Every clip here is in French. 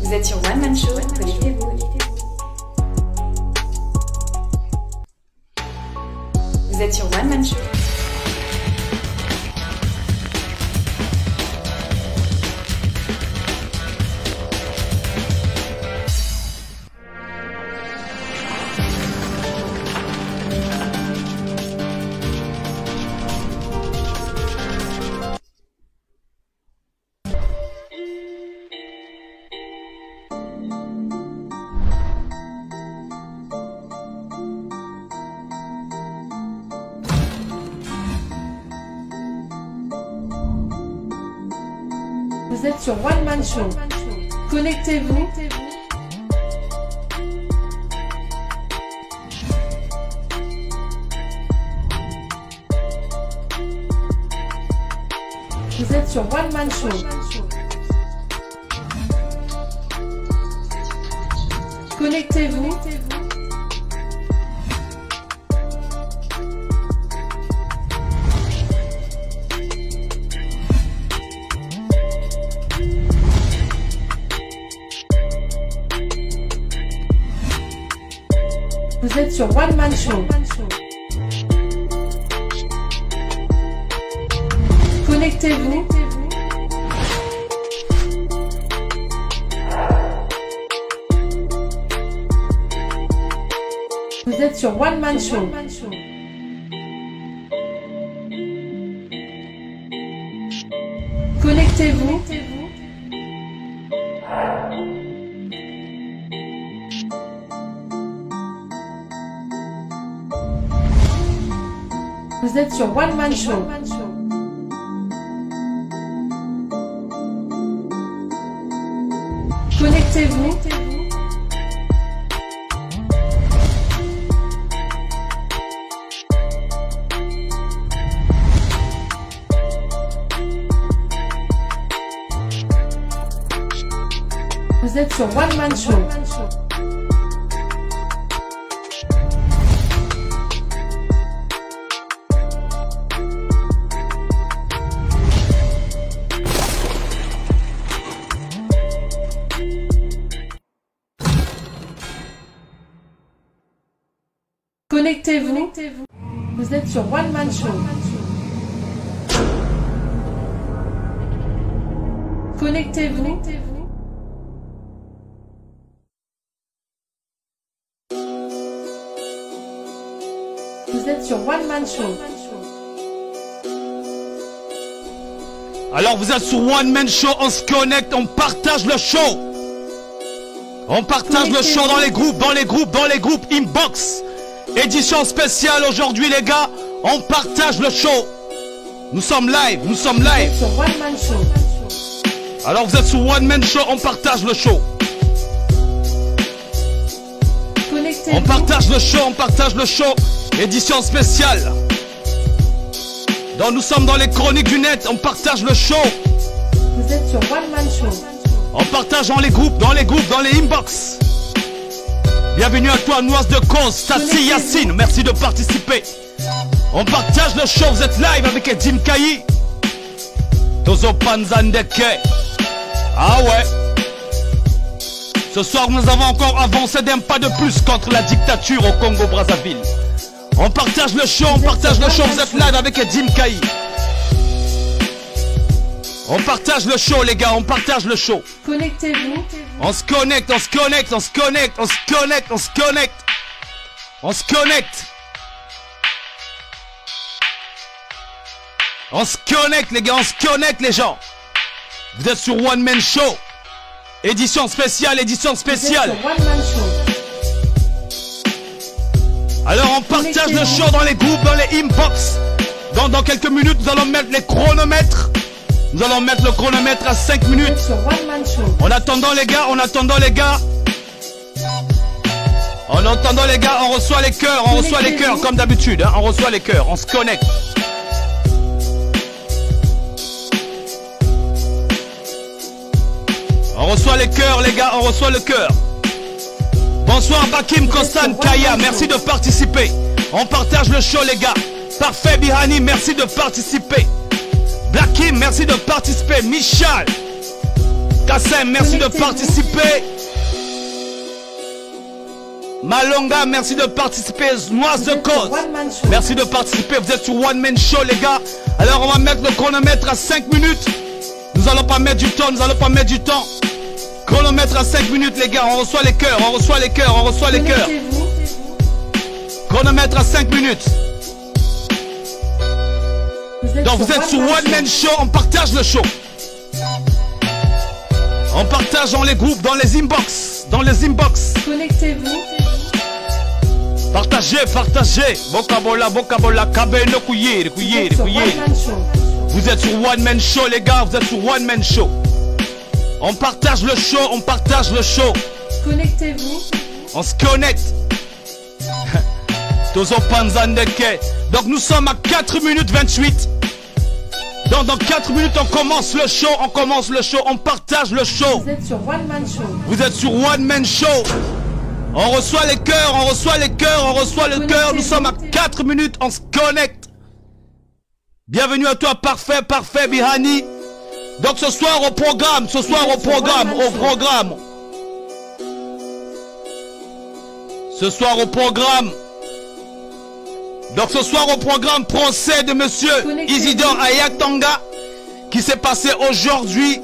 Vous êtes sur One Man Show, connectez-vous. Vous êtes sur One Man Show. Vous êtes sur One Man Show. Connectez-vous. Vous êtes sur One Man Show. Connectez-vous. Vous êtes sur One Man Show. Connectez-vous. Vous êtes sur One Man Show. Connectez-vous. Vous êtes sur One Man Show. Connectez-vous. Vous êtes sur One Man Show. Connectez-vous. Vous êtes sur One Man Show. Connectez-vous. Vous êtes sur One Man Show. Alors vous êtes sur One Man Show, on se connecte, on partage le show. On partage le show dans les groupes, inbox. Édition spéciale aujourd'hui les gars, on partage le show. Nous sommes live. Vous êtes sur One Man Show. Alors vous êtes sur One Man Show, on partage le show. On partage le show, édition spéciale. Donc nous sommes dans les chroniques du net, on partage le show. Vous êtes sur One Man Show. On partage dans les groupes, dans les inbox. Bienvenue à toi, Noise de Cause, Tassi Yassine, merci de participer. On partage le show, vous êtes live avec Edim Kayi. Tozo Panzandeke. Ah ouais. Ce soir, nous avons encore avancé d'un pas de plus contre la dictature au Congo-Brazzaville. On partage le show, vous êtes live avec Edim Kayi. On partage le show les gars, on partage le show. Connectez-vous. On se connecte. On se connecte les gars, on se connecte les gens. Vous êtes sur One Man Show. Édition spéciale. Vous êtes sur One Man Show. Alors on partage le show dans les groupes, dans les inbox. Dans quelques minutes, nous allons mettre les chronomètres. Nous allons mettre le chronomètre à 5 minutes. Sur One Man Show. En attendant les gars, on reçoit les cœurs, comme d'habitude, hein, on reçoit les cœurs, on se connecte. On reçoit les cœurs les gars, on reçoit le cœur. Bonsoir Bakim, Kostan, Kaya, merci de participer. On partage le show les gars. Parfait Bihani, merci de participer. Blackim, merci de participer. Michal, Kassem, merci de participer. Malonga, merci de participer. Noise de cause, merci de participer. Vous êtes sur One Man Show, les gars. Alors, on va mettre le chronomètre à 5 minutes. Nous allons pas mettre du temps, nous allons pas mettre du temps. Chronomètre à 5 minutes, les gars. On reçoit les cœurs, on reçoit les cœurs, on reçoit les cœurs. Chronomètre à 5 minutes. Donc, vous êtes sur One Man Show. On partage le show. On partage dans les groupes, dans les inbox. Dans les inbox. Connectez-vous. Partagez, partagez. Bokabola, bokabola, kabeno, kouyer, kouyer, kouyer. Vous êtes sur One Man Show, les gars. Vous êtes sur One Man Show. On partage le show, on partage le show. Connectez-vous. On se connecte. Tozo Panzandeke. Donc nous sommes à 4 minutes 28. Donc dans 4 minutes on commence le show, on commence le show, on partage le show. Vous êtes sur One Man Show. Vous êtes sur One Man Show. On reçoit les cœurs, on reçoit les cœurs, on reçoit le cœur. Nous sommes à 4 minutes, on se connecte. Bienvenue à toi, parfait, parfait, Bihani. Donc ce soir au programme, ce soir au programme, au programme. Ce soir au programme. Donc ce soir au programme, procès de monsieur Isidore Ayatanga qui s'est passé aujourd'hui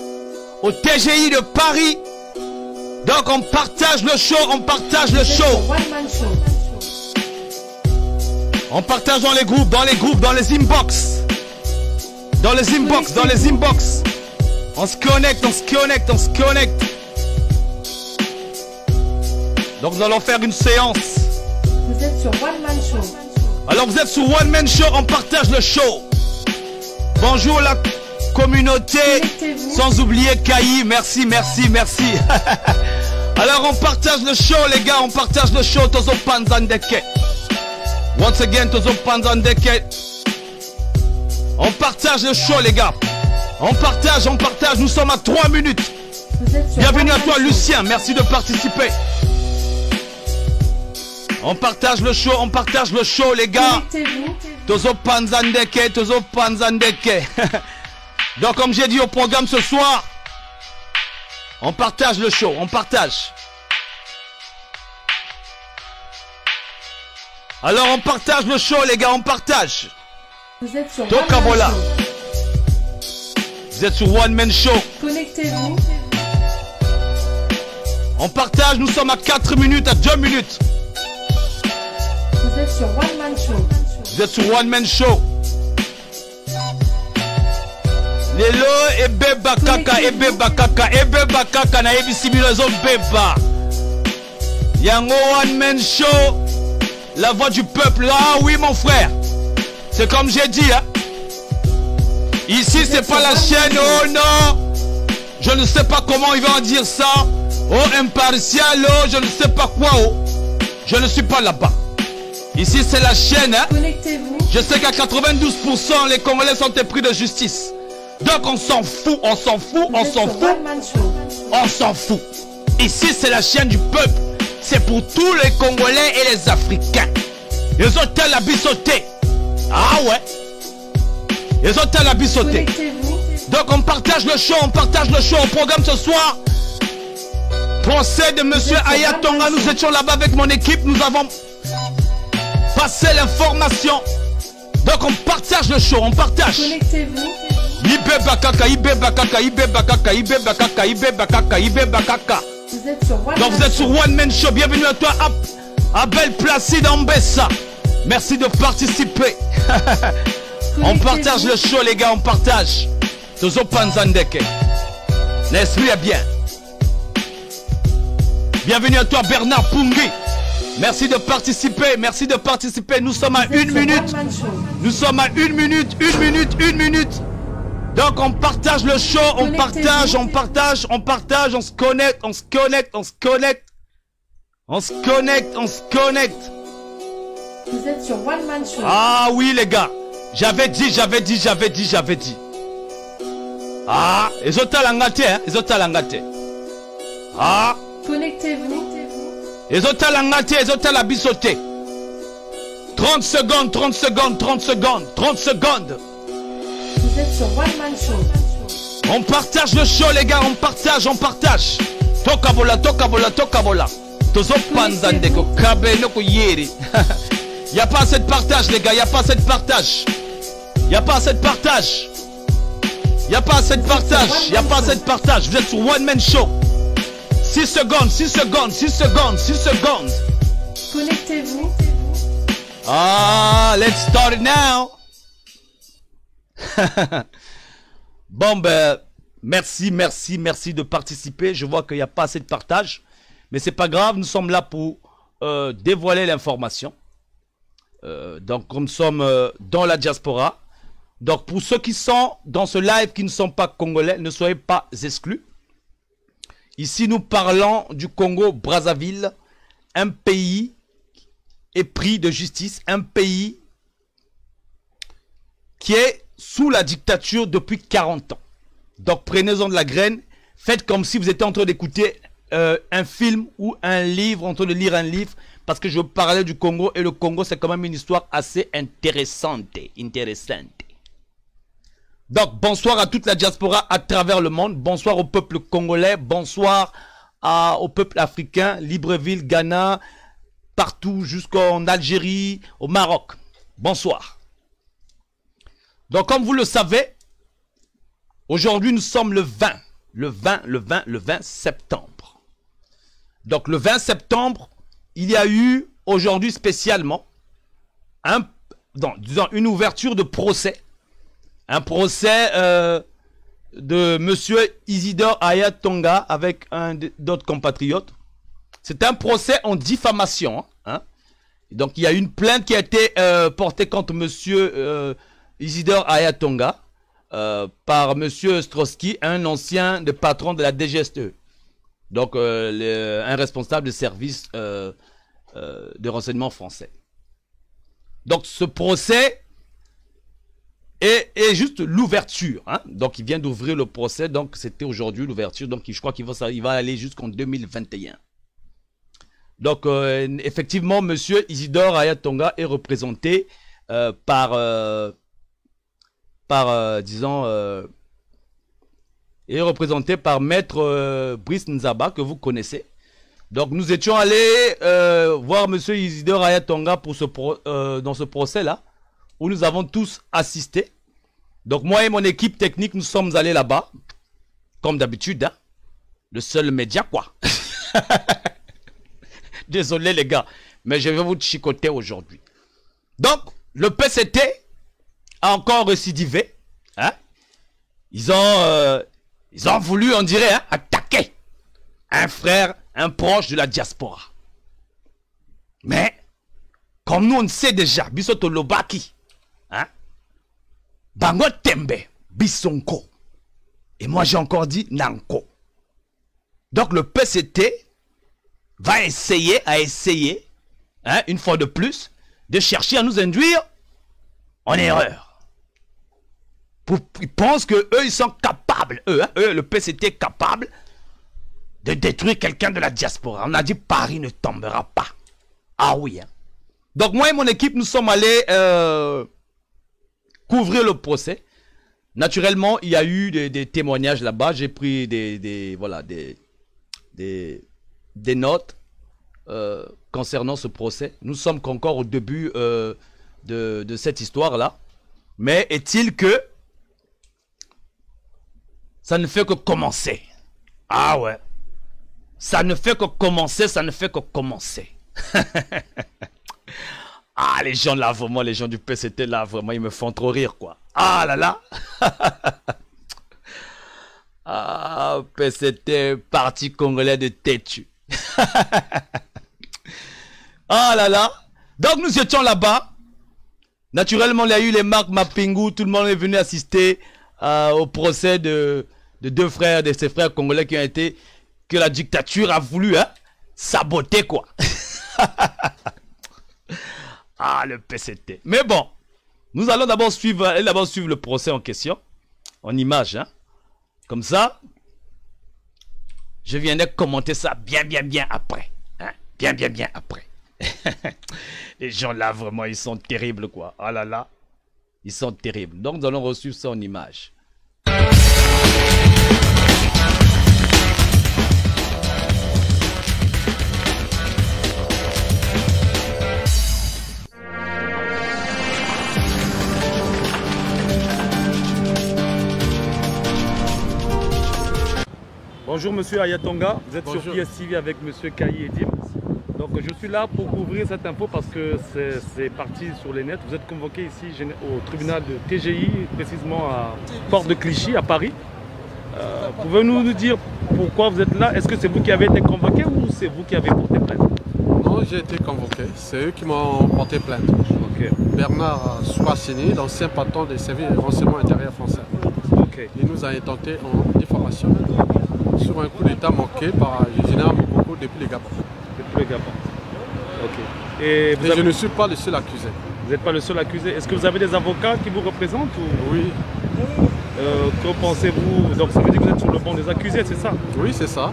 au TGI de Paris. Donc on partage le show, on partage le show. On partage dans les groupes, dans les groupes, dans les inbox. Dans les inbox, dans les inbox. On se connecte, on se connecte, on se connecte. Donc nous allons faire une séance. Vous êtes sur One Man Show. Alors vous êtes sur One Man Show, on partage le show. Bonjour la communauté. Sans oublier Kayi, merci, merci, merci. Alors on partage le show les gars, on partage le show. Tozo Panzandeke. Once again, Tozo Panzandeke. On partage le show les gars. On partage, nous sommes à 3 minutes. Bienvenue à toi Lucien, merci de participer. On partage le show les gars. Tozo Panzandeke, Tozo Panzandeke. Donc comme j'ai dit au programme ce soir, on partage le show, on partage. Alors on partage le show les gars, on partage. Vous êtes sur Tokabola. Vous êtes sur One Man Show. Connectez-vous. On partage, nous sommes à 4 minutes, à 2 minutes. Vous êtes sur One Man Show. Vous êtes sur One Man Show. Lelo ebeba kaka, ebeba kaka, ebeba kaka na ebisibilo zo beba. Yango One Man Show. La voix du peuple. Ah oui mon frère. C'est comme j'ai dit hein. Ici c'est pas la chaîne, oh non. Je ne sais pas comment ils vont dire ça. Oh impartial, oh je ne sais pas quoi oh. Je ne suis pas là-bas. Ici c'est la chaîne hein. Connectez-vous. Je sais qu'à 92% les Congolais sont épris de justice. Donc on s'en fout, on s'en fout, on s'en fout. On s'en fout. Ici c'est la chaîne du peuple. C'est pour tous les Congolais et les Africains. Ils ont tel la bisauté. Ah ouais. Ils ont tel la bisauté. Donc on partage le show, on partage le show. Au programme ce soir, procès de monsieur Ayatanga. Nous étions là-bas avec mon équipe. Nous avons passé l'information. Donc on partage le show, on partage. Connectez-vous. Ibe bakaka, ibe bakaka, ibe bakaka, ibe bakaka, ibe bakaka, ibe bakaka. Vous êtes sur One Donc vous êtes sur One Man Show. Bienvenue à toi, Abel Placide Ambessa. Merci de participer. On partage le show les gars, on partage. Tozo Panzandeke. L'esprit est bien. Bienvenue à toi Bernard Pungi. Merci de participer, merci de participer. Nous sommes à 1 minute. Nous sommes à 1 minute, 1 minute, 1 minute. Donc on partage le show, on partage, on partage, on partage, on se connecte, on se connecte, on se connecte. On se connecte, on se connecte. Vous êtes sur One Man Show. Ah oui les gars. J'avais dit. Ah, ils ont talangate, hein, ils ont talangate. Ah. Connectez-vous. Ils ont talangate, ils ont talabisoté. 30 secondes, 30 secondes, 30 secondes, 30 secondes. Vous êtes sur One Man Show. On partage le show, les gars, on partage, on partage. Tokabola, tokabola, tokabola. Tozo panzande ko kabe no ko yeri. Y a pas assez de partage, les gars, y a pas assez de partage. Y a pas assez de partage. Y a pas assez de partage, y a pas assez de partage. Vous êtes sur One Man Show. 6 secondes, 6 secondes, 6 secondes, 6 secondes. Connectez-vous. Ah, let's start it now. Bon, ben, merci de participer. Je vois qu'il n'y a pas assez de partage. Mais c'est pas grave, nous sommes là pour dévoiler l'information. Donc, comme nous sommes dans la diaspora. Donc, pour ceux qui sont dans ce live qui ne sont pas congolais, ne soyez pas exclus. Ici, nous parlons du Congo-Brazzaville, un pays épris de justice, un pays qui est sous la dictature depuis 40 ans. Donc, prenez-en de la graine, faites comme si vous étiez en train d'écouter un film ou un livre, en train de lire un livre, parce que je parlais du Congo, et le Congo, c'est quand même une histoire assez intéressante. Donc, bonsoir à toute la diaspora à travers le monde. Bonsoir au peuple congolais. Bonsoir au peuple africain. Libreville, Ghana, partout jusqu'en Algérie, au Maroc. Bonsoir. Donc, comme vous le savez, aujourd'hui, nous sommes le 20 septembre. Donc, le 20 septembre, il y a eu aujourd'hui spécialement disons, une ouverture de procès. Un procès de monsieur Isidore Aya Tonga avec un d'autres compatriotes. C'est un procès en diffamation. Hein. Donc il y a une plainte qui a été portée contre monsieur Isidore Aya Tonga par monsieur Strosky, un ancien patron de la DGSE. Donc un responsable de service de renseignement français. Donc ce procès et juste l'ouverture, hein? Donc il vient d'ouvrir le procès, donc c'était aujourd'hui l'ouverture, donc je crois qu'il va aller jusqu'en 2021. Donc effectivement, monsieur Isidore Aya Tonga est représenté par maître Brice Nzaba, que vous connaissez. Donc nous étions allés voir monsieur Isidore Aya Tonga pour dans ce procès là, où nous avons tous assisté. Donc moi et mon équipe technique, nous sommes allés là-bas, comme d'habitude, hein, le seul média quoi. Désolé les gars, mais je vais vous chicoter aujourd'hui. Donc, le PCT a encore récidivé. Hein. Ils ont voulu, on dirait, hein, attaquer un frère, un proche de la diaspora. Mais, comme nous on sait déjà, Bisoto Lobaki, hein, Bango Tembe, Bisonko. Et moi j'ai encore dit Nanko. Donc le PCT va essayer, hein, une fois de plus, de chercher à nous induire en erreur. Ils pensent que eux ils sont capables, le PCT est capable de détruire quelqu'un de la diaspora. On a dit Paris ne tombera pas. Ah oui. Hein. Donc moi et mon équipe, nous sommes allés couvrir le procès. Naturellement, il y a eu des témoignages là-bas. J'ai pris des notes concernant ce procès. Nous sommes encore au début de cette histoire-là. Mais est-il que ça ne fait que commencer. Ah ouais. Ça ne fait que commencer, ça ne fait que commencer. Ah, les gens là, vraiment, les gens du PCT là, vraiment, ils me font trop rire, quoi. Ah là là. Ah, PCT, Parti Congolais de têtu. Ah là là. Donc, nous étions là-bas. Naturellement, il y a eu les marques Mapingu. Tout le monde est venu assister au procès de deux frères, de ces frères congolais qui ont été, que la dictature a voulu, hein, saboter, quoi. Ah, le PCT. Mais bon, nous allons d'abord suivre le procès en question, en image, hein. Comme ça, je viendrai commenter ça bien après. Hein? Bien après. Les gens là, vraiment, ils sont terribles, quoi. Ah là là, ils sont terribles. Donc, nous allons reçu ça en image. Bonjour Monsieur Ayatonga, vous êtes Bonjour. sur PSTV avec Monsieur Kayi Edim. Donc je suis là pour couvrir cette info parce que c'est parti sur les nets. Vous êtes convoqué ici au tribunal de TGI, précisément à Porte de Clichy, à Paris. Pouvez-vous nous dire pourquoi vous êtes là? Est-ce que c'est vous qui avez été convoqué ou c'est vous qui avez porté plainte? Non, j'ai été convoqué. C'est eux qui m'ont porté plainte. Ok. Bernard Souassini, l'ancien patron des services de renseignement intérieur français. Ok. Il nous a intenté en diffamation sur un coup d'État manqué par le général Mokoko depuis le Gabon. Depuis le Gabon. Ok. Et je ne suis pas le seul accusé. Vous n'êtes pas le seul accusé. Est-ce que vous avez des avocats qui vous représentent ou... Oui. Que pensez-vous? Donc ça veut dire que vous êtes sur le banc des accusés, c'est ça? Oui, c'est ça.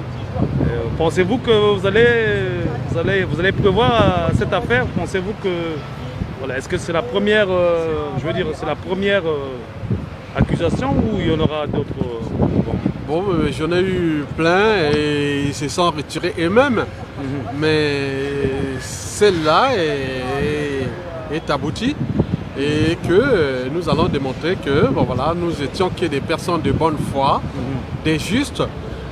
Pensez-vous que vous allez prévoir cette affaire? Pensez-vous que... Voilà, est-ce que c'est la première, je veux dire, c'est la première accusation ou il y en aura d'autres? Bon, j'en ai eu plein et ils se sont retirés eux-mêmes. Mais celle-là est aboutie et que nous allons démontrer que bon, voilà, nous étions que des personnes de bonne foi, des justes,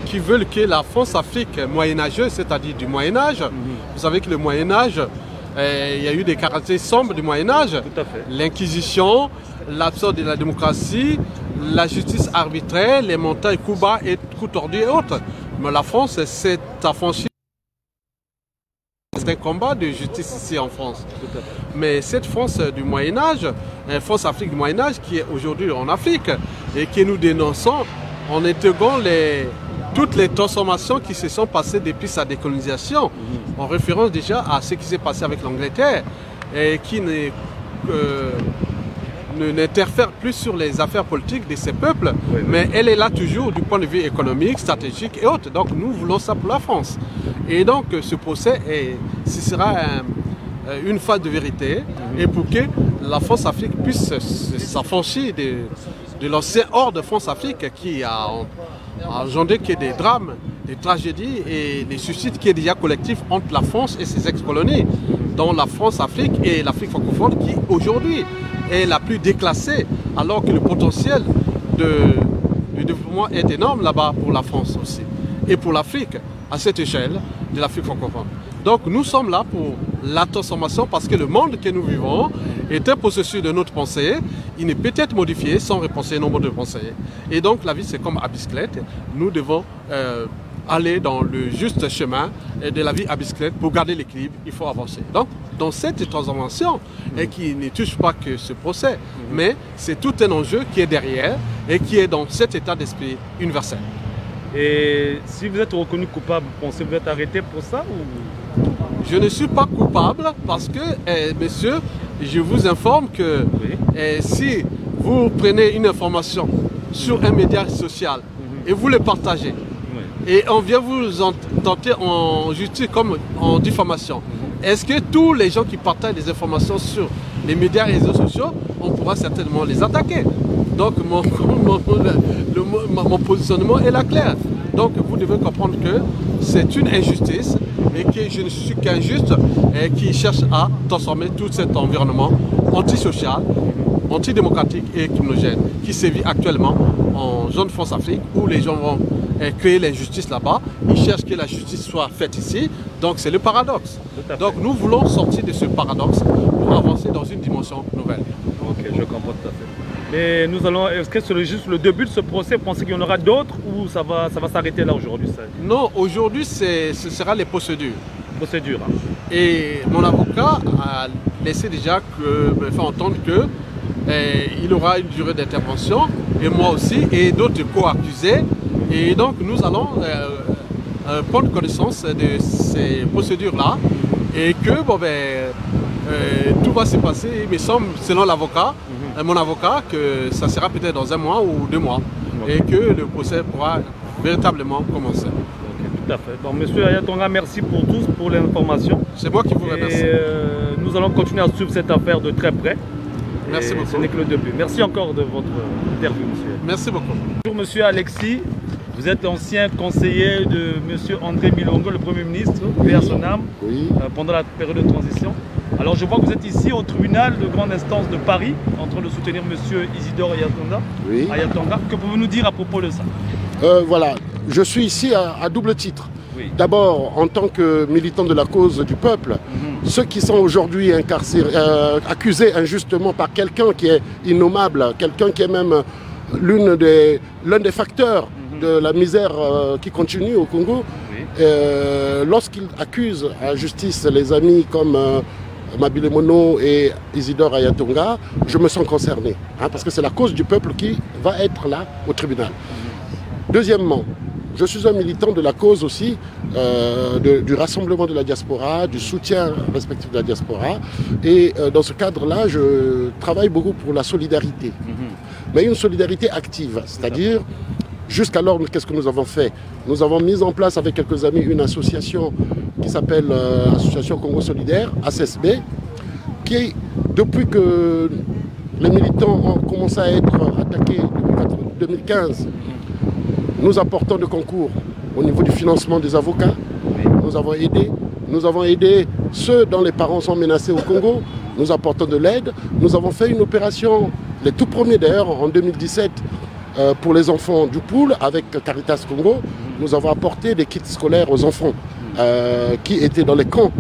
qui veulent que la France-Afrique moyenâgeuse, c'est-à-dire du Moyen-Âge, vous savez que le Moyen-Âge, il y a eu des caractéristiques sombres du Moyen-Âge, l'Inquisition, l'absence de la démocratie, la justice arbitraire, les montagnes Cuba et coups tordus et autres. Mais la France s'est affranchie. C'est un combat de justice ici en France. Mais cette France du Moyen-Âge, France-Afrique du Moyen-Âge qui est aujourd'hui en Afrique et que nous dénonçons en intégrant toutes les transformations qui se sont passées depuis sa décolonisation, en référence déjà à ce qui s'est passé avec l'Angleterre et qui n'interfère plus sur les affaires politiques de ces peuples, mais elle est là toujours du point de vue économique, stratégique et autres. Donc nous voulons ça pour la France. Et donc ce procès, ce sera une phase de vérité et pour que la France-Afrique puisse s'affranchir de l'ancien ordre de France-Afrique qui a engendré que des drames, des tragédies et des suicides qui est déjà collectif entre la France et ses ex-colonies, dont la France-Afrique et l'Afrique francophone qui aujourd'hui est la plus déclassée, alors que le potentiel du développement est énorme là-bas pour la France aussi, et pour l'Afrique, à cette échelle de l'Afrique francophone. Donc nous sommes là pour la transformation parce que le monde que nous vivons est un processus de notre pensée, il ne peut être modifié sans repenser nombre de pensées. Et donc la vie c'est comme à bicyclette, nous devons aller dans le juste chemin de la vie à bicyclette. Pour garder l'équilibre, il faut avancer. Donc, dans cette transformation, et qui ne touche pas que ce procès, mais c'est tout un enjeu qui est derrière et qui est dans cet état d'esprit universel. Et si vous êtes reconnu coupable, pensez-vous que vous êtes arrêté pour ça ou... Je ne suis pas coupable parce que, monsieur, je vous informe que si vous prenez une information sur un média social et vous le partagez, et on vient vous tenter en justice comme en diffamation. Est-ce que tous les gens qui partagent des informations sur les médias et les réseaux sociaux, on pourra certainement les attaquer? Donc mon positionnement est là clair. Donc vous devez comprendre que c'est une injustice et que je ne suis qu'injuste et qui cherche à transformer tout cet environnement antisocial, antidémocratique et criminogène qui sévit actuellement en zone France-Afrique où les gens vont créer l'injustice là-bas. Ils cherchent que la justice soit faite ici. Donc c'est le paradoxe. Donc nous voulons sortir de ce paradoxe pour avancer dans une dimension nouvelle. Ok, je comprends tout à fait. Mais nous allons, est-ce que c'est juste le début de ce procès? Vous pensez qu'il y en aura d'autres ou ça va s'arrêter là aujourd'hui? Non, aujourd'hui ce sera les procédures. Procédures. Et mon avocat a laissé déjà me faire entendre que il aura une durée d'intervention, et moi aussi, et d'autres co-accusés. Et donc nous allons prendre connaissance de ces procédures-là et que tout va se passer, il me semble, selon l'avocat, mon avocat, que ça sera peut-être dans 1 mois ou 2 mois et que le procès pourra véritablement commencer. Tout à fait. Donc, monsieur Ayatonga, merci pour tous, pour l'information. C'est moi qui vous remercie. Nous allons continuer à suivre cette affaire de très près. Merci beaucoup. Ce n'est que le début. Merci encore de votre interview, monsieur. Merci beaucoup. Bonjour, monsieur Alexis. Vous êtes ancien conseiller de monsieur André Milongo, le Premier ministre, paix à son âme, pendant la période de transition. Alors, je vois que vous êtes ici au tribunal de grande instance de Paris, en train de soutenir monsieur Isidore Ayatonga. Oui. Ayatonga. Que pouvez-vous nous dire à propos de ça? Voilà, je suis ici à double titre. Oui. D'abord, en tant que militant de la cause du peuple, ceux qui sont aujourd'hui accusés injustement par quelqu'un qui est innommable, quelqu'un qui est même l'un des facteurs de la misère qui continue au Congo, lorsqu'il accuse à justice les amis comme Mabile Mono et Isidore Ayatonga, je me sens concerné, parce que c'est la cause du peuple qui va être là au tribunal. Deuxièmement, je suis un militant de la cause aussi du rassemblement de la diaspora, du soutien respectif de la diaspora. Et dans ce cadre-là, je travaille beaucoup pour la solidarité. Mais une solidarité active, c'est-à-dire, jusqu'alors, qu'est-ce que nous avons fait? Nous avons mis en place avec quelques amis une association qui s'appelle Association Congo Solidaire, ACSB, qui, depuis que les militants ont commencé à être attaqués depuis 2015, nous apportons des concours au niveau du financement des avocats. Nous avons aidé ceux dont les parents sont menacés au Congo. Nous apportons de l'aide. Nous avons fait une opération, les tout premiers d'ailleurs, en 2017, pour les enfants du Pool avec Caritas Congo. Nous avons apporté des kits scolaires aux enfants qui étaient dans les camps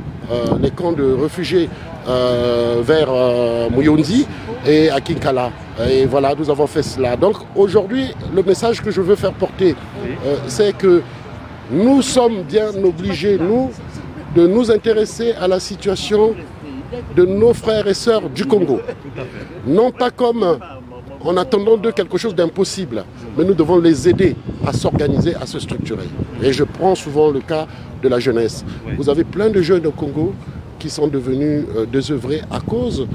de réfugiés vers Muyonzi et à Kinkala. Et voilà, nous avons fait cela. Donc aujourd'hui, le message que je veux faire porter, c'est que nous sommes bien obligés, nous, de nous intéresser à la situation de nos frères et sœurs du Congo. Non pas comme en attendant d'eux quelque chose d'impossible, mais nous devons les aider à s'organiser, à se structurer. Et je prends souvent le cas de la jeunesse. Vous avez plein de jeunes au Congo qui sont devenus désœuvrés à cause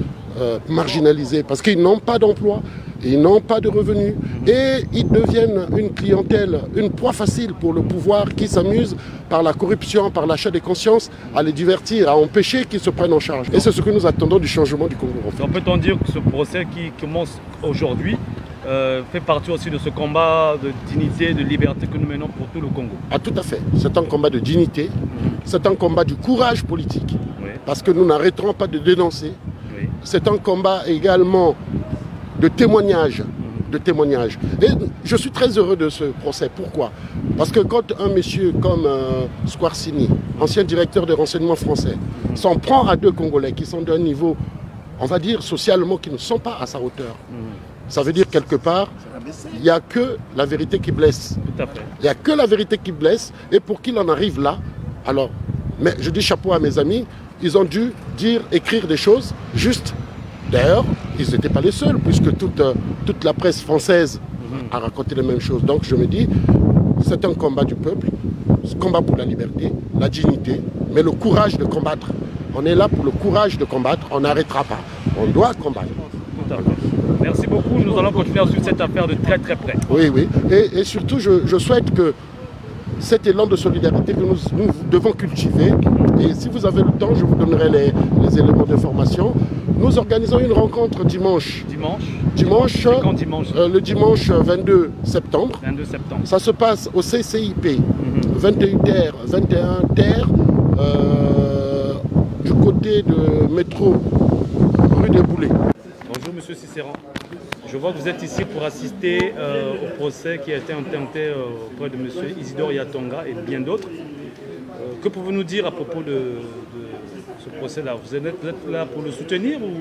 marginalisés, parce qu'ils n'ont pas d'emploi, ils n'ont pas de revenus, et ils deviennent une clientèle, une proie facile pour le pouvoir qui s'amuse par la corruption, par l'achat des consciences, à les divertir, à empêcher qu'ils se prennent en charge. Et c'est ce que nous attendons du changement du Congo. En fait. Donc peut-on dire que ce procès qui commence aujourd'hui fait partie aussi de ce combat de dignité, de liberté que nous menons pour tout le Congo? Ah, tout à fait. C'est un combat de dignité, c'est un combat du courage politique, parce que nous n'arrêterons pas de dénoncer. C'est un combat également de témoignage. Et je suis très heureux de ce procès. Pourquoi? Parce que quand un monsieur comme Squarcini, ancien directeur de renseignement français, s'en prend à deux Congolais qui sont d'un niveau, on va dire, socialement, qui ne sont pas à sa hauteur, ça veut dire quelque part, il n'y a que la vérité qui blesse. Tout à fait. Il n'y a que la vérité qui blesse. Et pour qu'il en arrive là, alors, mais je dis chapeau à mes amis, ils ont dû dire, écrire des choses justes. D'ailleurs, ils n'étaient pas les seuls, puisque toute la presse française a raconté les mêmes choses. Donc je me dis, c'est un combat du peuple, un combat pour la liberté, la dignité, mais le courage de combattre. On est là pour le courage de combattre, on n'arrêtera pas. On doit combattre. Merci beaucoup, nous allons continuer à suivre cette affaire de très très près. Oui, oui. Et surtout, je souhaite que cet élan de solidarité que nous devons cultiver, et si vous avez le temps, je vous donnerai les éléments d'information. Nous organisons une rencontre dimanche. Dimanche. Quand dimanche? Le dimanche 22 septembre. 22 septembre. Ça se passe au CCIP, 21 Terre, du côté de métro, rue des Boulets. Bonjour Monsieur Cicéron. Je vois que vous êtes ici pour assister au procès qui a été intenté auprès de Monsieur Isidore Ayatonga et bien d'autres. Que pouvez-vous nous dire à propos de ce procès-là? Vous êtes là pour le soutenir ou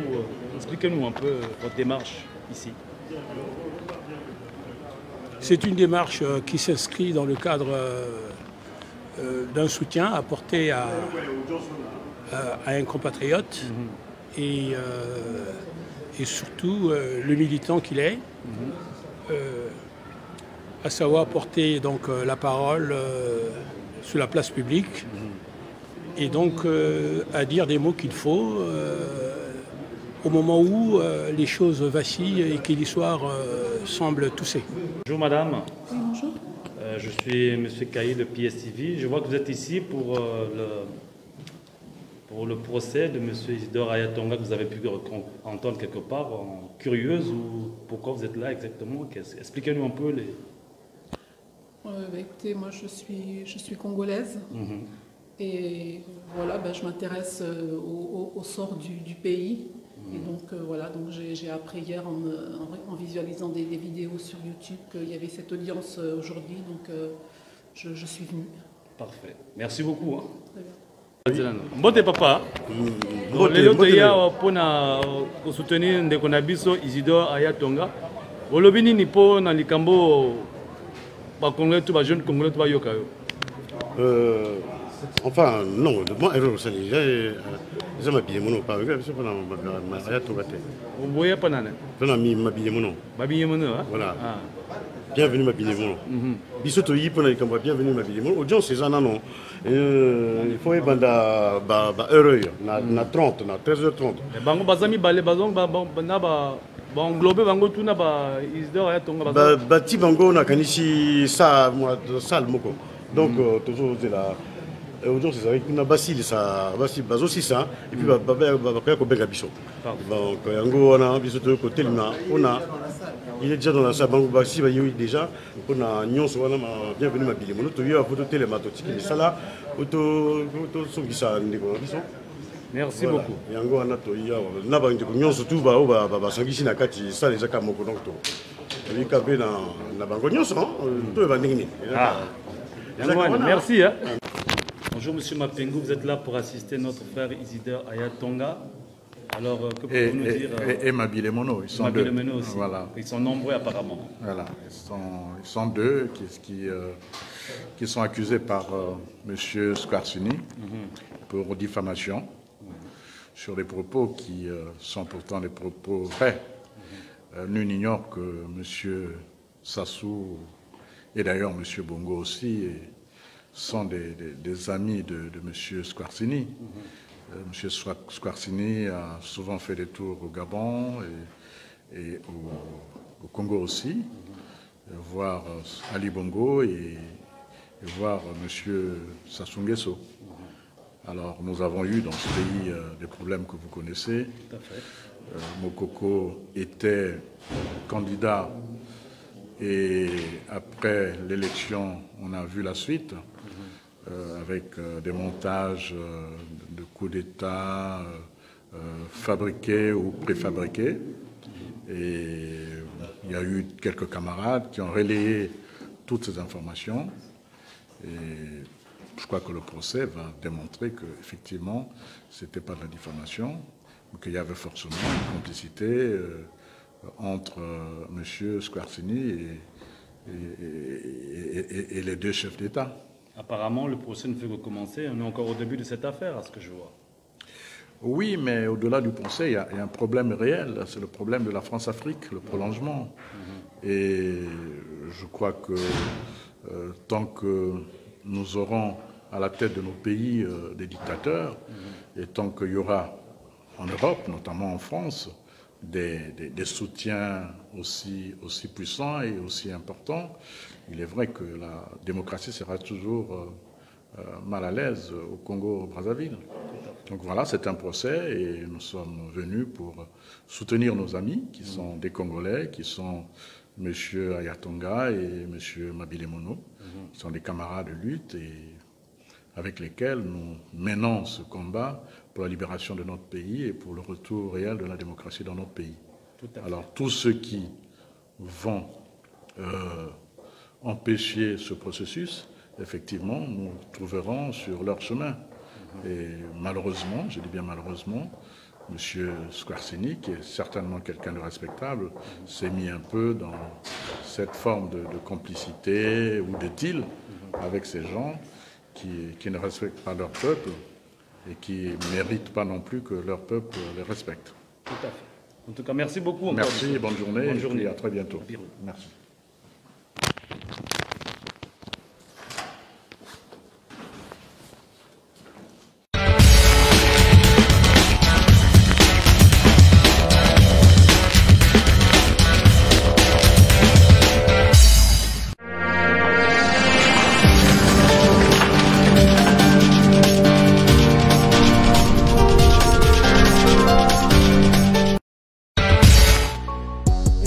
expliquez-nous un peu votre démarche ici. C'est une démarche qui s'inscrit dans le cadre d'un soutien apporté à un compatriote et surtout le militant qu'il est, à savoir porter donc la parole sur la place publique et donc à dire des mots qu'il faut au moment où les choses vacillent et que l'histoire semble tousser. Bonjour madame. Oui, bonjour. Je suis M. Caillé de PSTV. Je vois que vous êtes ici pour le procès de M. Isidore Ayatonga que vous avez pu entendre quelque part. Curieuse ou pourquoi vous êtes là exactement? Expliquez-nous un peu les... Écoutez, moi je suis congolaise et voilà, je m'intéresse au sort du pays. Et donc voilà, donc j'ai appris hier en visualisant des vidéos sur YouTube qu'il y avait cette audience aujourd'hui. Donc je suis venue. Parfait. Merci beaucoup. Très bien. Mbote papa. Lelo toya pona ko soutenir ndeko na biso Isidore Aya Tonga. Olobi nini po na likambo ba congolais tout ba jeune congolais tout ba yoka yo. Enfin non, moi j'ai m'habillé mon pas c'est pas na Aya Tonga te. Vous voyez pas nana. Pena mi m'habillé mon nom. M'habillé mon nom. Voilà. Bienvenue m'habillé mon nom. Bisoto yi pona likambo bienvenue m'habillé mon. Audience c'est ça non. Il faut banda heureux na 30 na 13h30. Bango bazami balé bazong na ba englobé bango tout na ba Isidore Aya Tonga ba ti bango na kanishi ça moi salle moko. Donc toujours c'est la audience c'est avec na basile ça basile bazo 600 et puis ba ko benga biso. Donc yango na biso to côté na on il est déjà dans la salle bango basi ba yoyi déjà on a nyonso wana bienvenue mabili mono to yo photo télé matotiki mais ça là auto songisa ndiko biso. Merci beaucoup. Yango wana to ya na ba ndiko nyonso tout ba sangisi na kati ça les aka moko donc to eli kabe na bango nyonso to ba ndingini. Merci. Bonjour Monsieur Mapengu, vous êtes là pour assister notre frère Isidore Aya Tonga. Alors, que pouvez-vous nous dire et Mabile Mono, ils sont Mabile deux. Mono aussi. Voilà. Ils sont nombreux apparemment. Voilà, ils sont deux qui sont accusés par Monsieur Squarcini pour diffamation sur des propos qui sont pourtant des propos vrais. Nul n'ignore que Monsieur Sassou et d'ailleurs Monsieur Bongo aussi sont des amis de M. Squarcini. M. Squarcini a souvent fait des tours au Gabon et au Congo aussi, voir Ali Bongo et voir M. Sassou Nguesso. Alors nous avons eu dans ce pays des problèmes que vous connaissez. Tout à fait. Mokoko était candidat et après l'élection, on a vu la suite. Avec des montages de coups d'État fabriqués ou préfabriqués. Et il y a eu quelques camarades qui ont relayé toutes ces informations. Et je crois que le procès va démontrer qu'effectivement, ce n'était pas de la diffamation, mais qu'il y avait forcément une complicité entre M. Squarcini et les deux chefs d'État. Apparemment, le procès ne fait que commencer. On est encore au début de cette affaire, à ce que je vois. Oui, mais au-delà du procès, il y a un problème réel. C'est le problème de la France-Afrique, le prolongement. Et je crois que tant que nous aurons à la tête de nos pays des dictateurs, et tant qu'il y aura en Europe, notamment en France, des soutiens aussi puissants et aussi importants, il est vrai que la démocratie sera toujours mal à l'aise au Congo-Brazzaville. Donc voilà, c'est un procès et nous sommes venus pour soutenir nos amis qui sont des Congolais, qui sont M. Aya Tonga et M. Mabile Mono, qui sont des camarades de lutte et avec lesquels nous menons ce combat pour la libération de notre pays et pour le retour réel de la démocratie dans notre pays. Alors tous ceux qui vont empêcher ce processus, effectivement, nous trouverons sur leur chemin. Et malheureusement, je dis bien malheureusement, M. Squarcini, qui est certainement quelqu'un de respectable, s'est mis un peu dans cette forme de complicité ou de deal avec ces gens qui ne respectent pas leur peuple et qui ne méritent pas non plus que leur peuple les respecte. Tout à fait. En tout cas, merci beaucoup. Merci, bonne journée. Bonne journée. Et à très bientôt. Merci.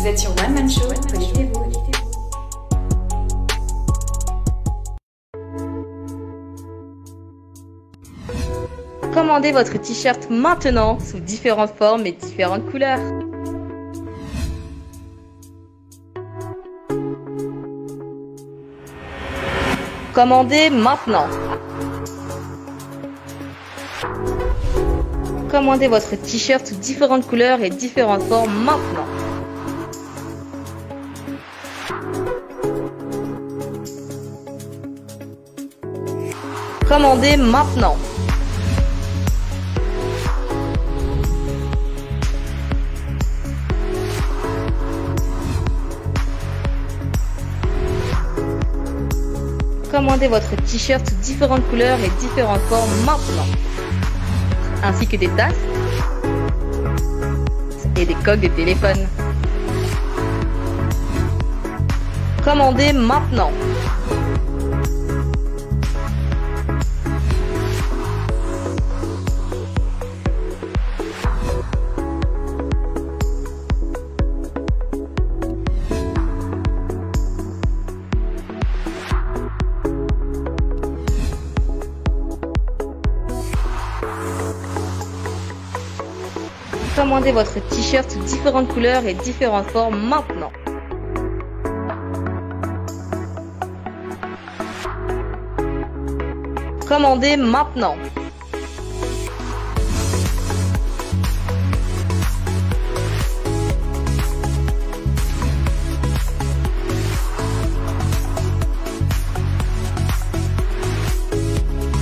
Vous êtes sur One Man Show, connectez-vous. Commandez votre t-shirt maintenant sous différentes formes et différentes couleurs. Commandez maintenant. Commandez votre t-shirt sous différentes couleurs et différentes formes maintenant. Commandez maintenant. Commandez votre t-shirt sous différentes couleurs et différentes formes maintenant. Ainsi que des tasses et des coques de téléphone. Commandez maintenant. Commandez votre t-shirt sous différentes couleurs et différentes formes maintenant. Commandez maintenant.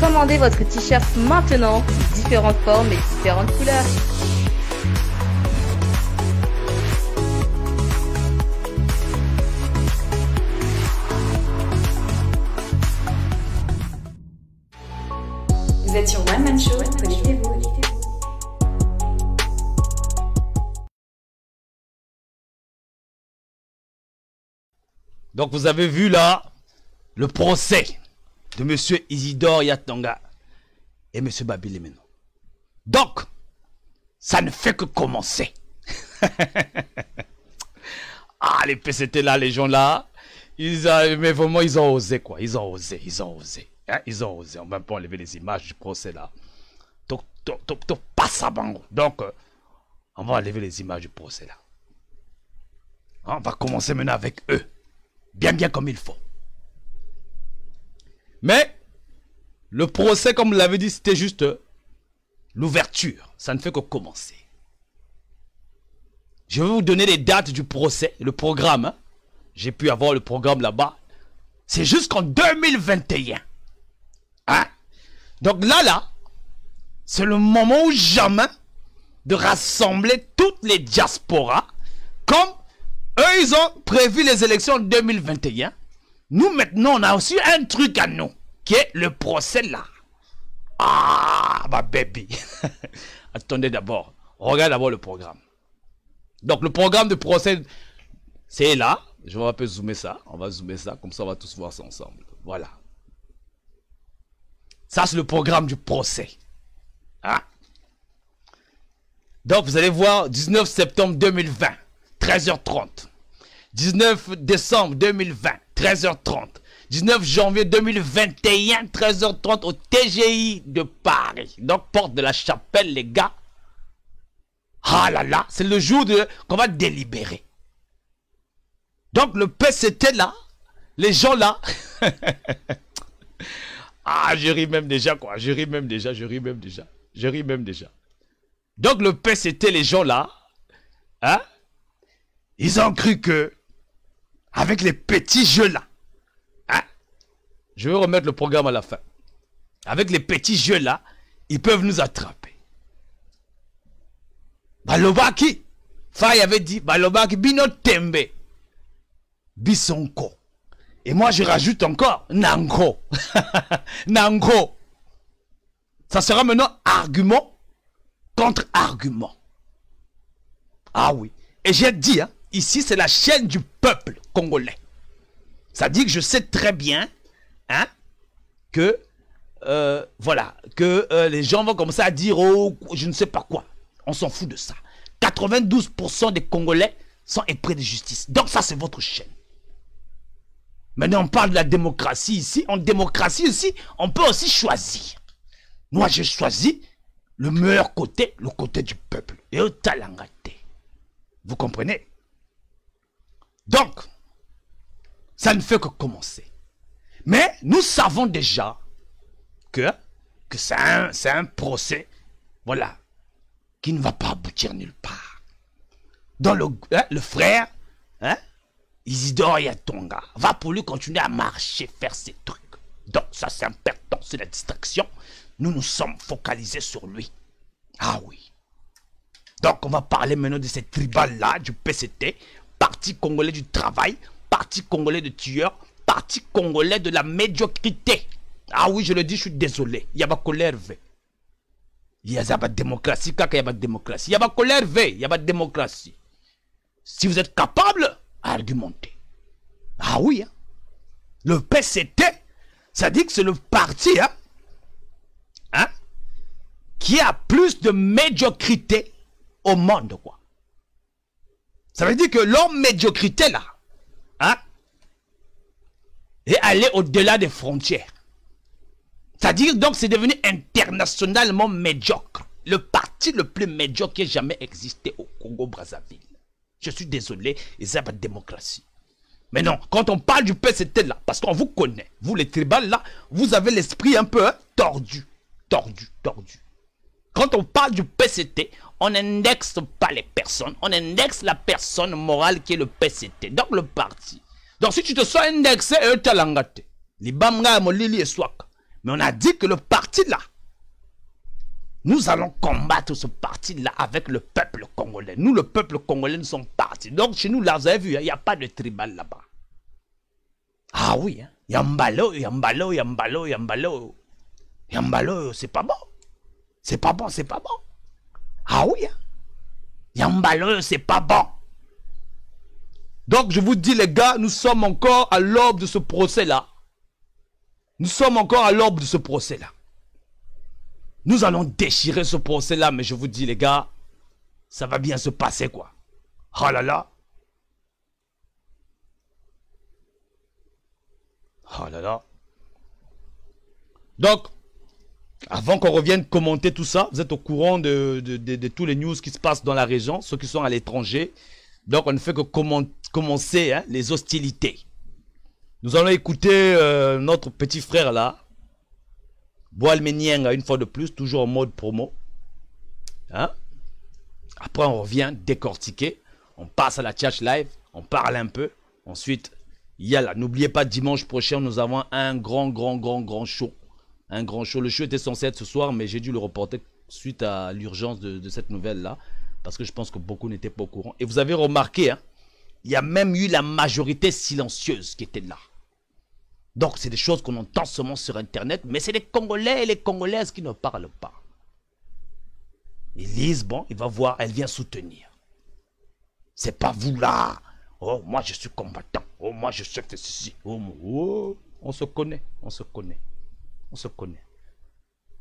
Commandez votre t-shirt maintenant sous différentes formes et différentes couleurs. Vous êtes sur One Man Show, connectez-vous. Donc vous avez vu là le procès de monsieur Isidore Yatonga et monsieur Babili Meno. Donc, ça ne fait que commencer. Ah, les PCT là, les gens là, mais vraiment ils ont osé quoi, ils ont osé. Hein, ils ont osé, on va pas enlever les images du procès là. Donc, on va enlever les images du procès là. On va commencer maintenant avec eux. Bien comme il faut. Mais, le procès, comme vous l'avez dit, c'était juste l'ouverture. Ça ne fait que commencer. Je vais vous donner les dates du procès, le programme. Hein. J'ai pu avoir le programme là-bas. C'est jusqu'en 2021. Hein? Donc là, c'est le moment ou jamais de rassembler toutes les diasporas. Comme eux, ils ont prévu les élections en 2021. Nous, maintenant, on a aussi un truc à nous, qui est le procès là. Ah, ma baby. Attendez d'abord. Regarde d'abord le programme. Donc, le programme de procès, c'est là. Je vais un peu zoomer ça. On va zoomer ça, comme ça, on va tous voir ça ensemble. Voilà. Ça, c'est le programme du procès. Ah. Donc, vous allez voir, 19 septembre 2020, 13h30. 19 décembre 2020, 13h30. 19 janvier 2021, 13h30 au TGI de Paris. Donc, porte de la Chapelle, les gars. Ah là là, c'est le jour qu'on va délibérer. Donc, le PCT là, les gens là. Ah, je ris même déjà, quoi. Je ris même déjà. Donc, le PCT, les gens là, hein, ils ont cru que, avec les petits jeux là, hein, je vais remettre le programme à la fin. Avec les petits jeux là, ils peuvent nous attraper. Balobaki, Faye avait dit, Balobaki, Bino Tembe, Bisonko. Et moi, je rajoute encore Nango. Nango. Ça sera maintenant argument contre argument. Ah oui. Et j'ai dit, hein, ici, c'est la chaîne du peuple congolais. Ça dit que je sais très bien, hein, que, voilà, que les gens vont commencer à dire, oh, je ne sais pas quoi. On s'en fout de ça. 92% des Congolais sont épris de justice. Donc ça, c'est votre chaîne. Maintenant, on parle de la démocratie ici. En démocratie aussi, on peut aussi choisir. Moi, j'ai choisi le meilleur côté, le côté du peuple. Et au talangate. Vous comprenez? Donc, ça ne fait que commencer. Mais nous savons déjà que c'est un procès, voilà, qui ne va pas aboutir nulle part. Donc le frère, Isidore Yatonga, va pour lui continuer à marcher, faire ses trucs. Donc ça c'est important, c'est la distraction. Nous nous sommes focalisés sur lui. Ah oui. Donc on va parler maintenant de ces tribales-là, du PCT, Parti congolais du travail, Parti congolais de tueurs, Parti congolais de la médiocrité. Ah oui, je le dis, je suis désolé. Il y a pas colère. Il y a pas de démocratie, il y a pas de démocratie. Il y a pas colère, il y a pas de démocratie. Si vous êtes capable, argumentez. Ah oui, hein. Le PCT, ça dit que c'est le parti qui a plus de médiocrité au monde, quoi. Ça veut dire que l'homme médiocrité, là, est allé au-delà des frontières. C'est-à-dire, donc, c'est devenu internationalement médiocre. Le parti le plus médiocre qui ait jamais existé au Congo-Brazzaville. Je suis désolé, il n'y a pas de démocratie. Mais non, quand on parle du PCT là, parce qu'on vous connaît, vous les tribales là, vous avez l'esprit un peu tordu. Quand on parle du PCT, on n'indexe pas les personnes, on indexe la personne morale qui est le PCT, donc le parti. Donc si tu te sens indexé, mais on a dit que le parti là, nous allons combattre ce parti-là avec le peuple congolais. Nous, le peuple congolais, nous sommes partis. Donc, chez nous, là, vous avez vu, il n'y a pas de tribal là-bas. Ah oui, hein? Yambalo, c'est pas bon. C'est pas bon. Ah oui, hein? Yambalo, c'est pas bon. Donc, je vous dis, les gars, nous sommes encore à l'aube de ce procès-là. Nous allons déchirer ce procès-là, mais je vous dis, les gars, ça va bien se passer, quoi. Oh là là. Donc, avant qu'on revienne commenter tout ça, vous êtes au courant de tous les news qui se passent dans la région, ceux qui sont à l'étranger. Donc, on ne fait que commencer les hostilités. Nous allons écouter notre petit frère là, Boal Menyenga, une fois de plus, toujours en mode promo. Après, on revient décortiquer. On passe à la chat live. On parle un peu. Ensuite, il y a là. N'oubliez pas, dimanche prochain, nous avons un grand show. Un grand show. Le show était censé être ce soir, mais j'ai dû le reporter suite à l'urgence de cette nouvelle-là. Parce que je pense que beaucoup n'étaient pas au courant. Et vous avez remarqué, il y a même eu la majorité silencieuse qui était là. Donc, c'est des choses qu'on entend seulement sur Internet, mais c'est les Congolais et les Congolaises qui ne parlent pas. Ils lisent, bon, il va voir, elle vient soutenir. C'est pas vous là. Oh, moi je suis combattant. Oh, moi je sais que ceci. Oh, on se connaît.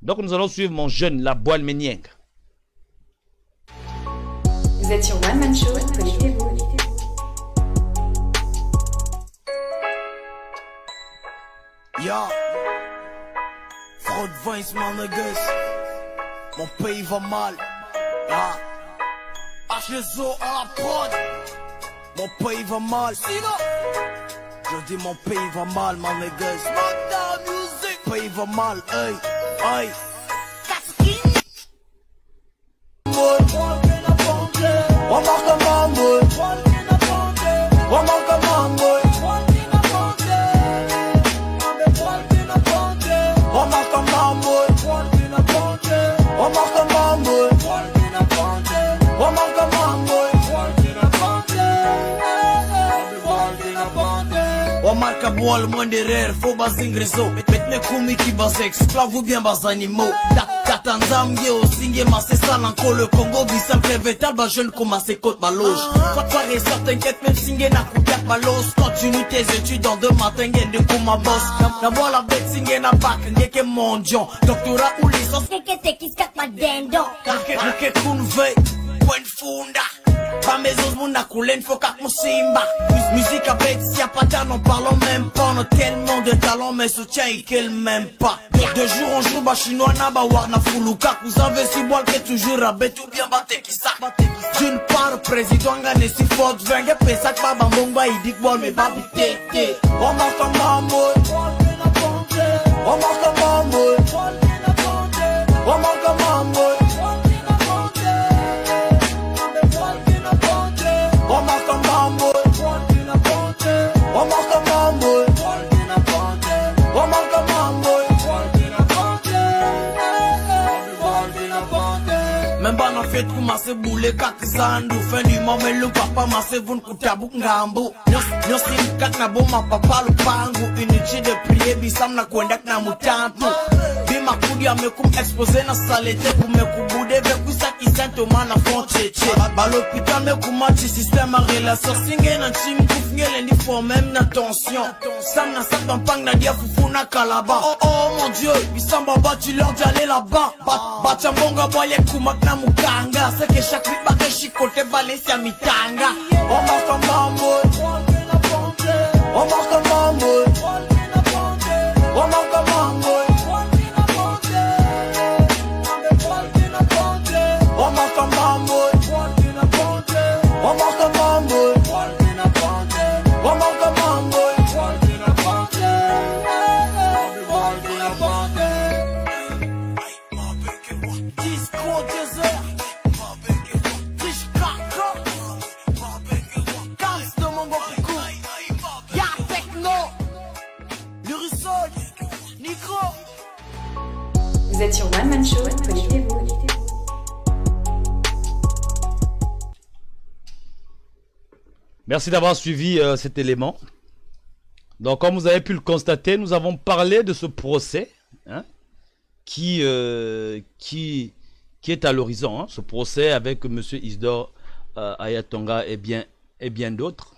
Donc, nous allons suivre mon jeune, la Boal Menyenga. Vous êtes sur One Man Show, connectez-vous. Ya, Fraude Vince, mon niggas. Mon pays va mal. Ya, H2O à la prod. Mon pays va mal. Sinon, je dis mon pays va mal, mon niggas. Smackdown music. Mon pays va mal, hey, hey. Marca boa, le moins derrière, faut bas ingresso. Metne koumi qui bas esclave ou bien bas animaux. Katanzam ye o singe ma c'est ça l'enco le Congo bissam prévétal bas jeune comme à ses côtes baloge. Pas de soirée sort t'inquiète même singe na koudiak balos. Continue tes études dans 2 matins gain de comme ma boss. Na bois la bête singe na bac n'yeke mondion. Doctorat ou licence n'yeke tekis kat ma dendo. N'yeke kunve, point funda. Pas mes os mon akoulen faut qu'à mon simba. Musique à bête si y'a pas d'art n'en parlons même pas. On a tellement de talent mais soutien il qu'elle m'aime pas. De jour en jour bah chinois na bah war na fuluka. Vous avez si bois que toujours à bête ou bien batte qui ça. D'une part président gagne si fort venga pesak ba bambomba il dit bois mais pas bité. On m'a comme mamoy. fait commencer bouler kakizandu fendi mamelu papa masse vun kutabu ngambu nyosi kakna boma papa lupangu inichi de prier bisam na kwenda na mutantu bima kudi amekum expose na salete kumekubude vekuisa kisento mana foncheche balopita mekumachi système en relation singe na chim kufngele ni fo même na tension sam na satan pang na dia fufuna kalaba oh mon dieu bisamba bati leur d'aller là-bas bachambonga boye kumak na mukanga c'est que chaque bit ba chikote Valencia mitanga on marche en mambo on marche en mambo on marche en mambo on marche en mambo on marche en mambo on marche en mambo Vous êtes sur One Man Show, connectez-vous. Merci d'avoir suivi cet élément. Donc, comme vous avez pu le constater, nous avons parlé de ce procès hein, qui est à l'horizon. Hein, ce procès avec M. Isidore Ayatonga et bien d'autres.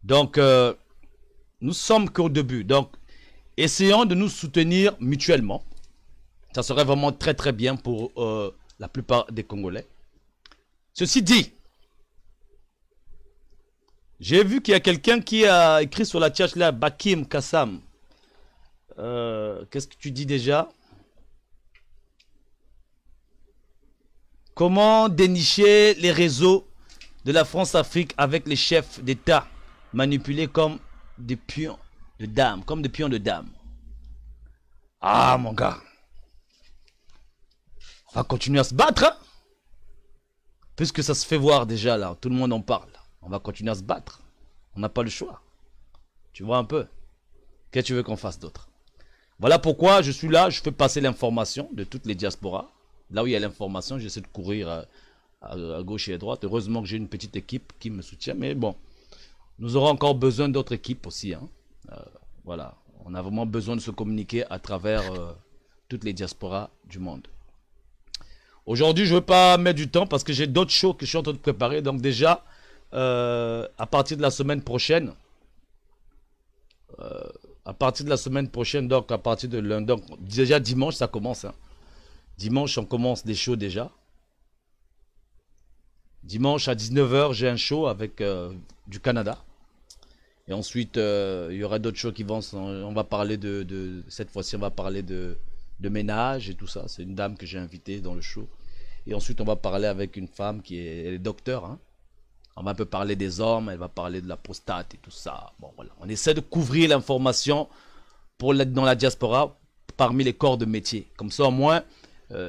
Donc, nous sommes qu'au début. Donc, essayons de nous soutenir mutuellement. Ça serait vraiment très très bien pour la plupart des Congolais. Ceci dit, j'ai vu qu'il y a quelqu'un qui a écrit sur la chat là, Bakim Kassam. Qu'est-ce que tu dis déjà? Comment dénicher les réseaux de la France-Afrique avec les chefs d'État manipulés comme des pions de dames, Ah mon gars, on va continuer à se battre, hein? Puisque ça se fait voir déjà là, tout le monde en parle. On va continuer à se battre. On n'a pas le choix. Tu vois un peu. Qu'est-ce que tu veux qu'on fasse d'autre? Voilà pourquoi je suis là, je fais passer l'information de toutes les diasporas. Là où il y a l'information, j'essaie de courir à gauche et à droite. Heureusement que j'ai une petite équipe qui me soutient. Mais bon, nous aurons encore besoin d'autres équipes aussi. Hein. Voilà, on a vraiment besoin de se communiquer à travers toutes les diasporas du monde. Aujourd'hui, je ne veux pas mettre du temps parce que j'ai d'autres shows que je suis en train de préparer. Donc déjà, à partir de la semaine prochaine, donc à partir de lundi, donc déjà dimanche, ça commence. Hein. Dimanche, on commence des shows déjà. Dimanche à 19 h, j'ai un show avec du Canada. Et ensuite, il y aura d'autres shows qui vont... On va parler cette fois-ci, on va parler de ménage et tout ça. C'est une dame que j'ai invitée dans le show. Et ensuite, on va parler avec une femme qui est docteur. Hein. On va un peu parler des hommes, elle va parler de la prostate et tout ça. Bon, voilà. On essaie de couvrir l'information dans la diaspora parmi les corps de métier. Comme ça, au moins,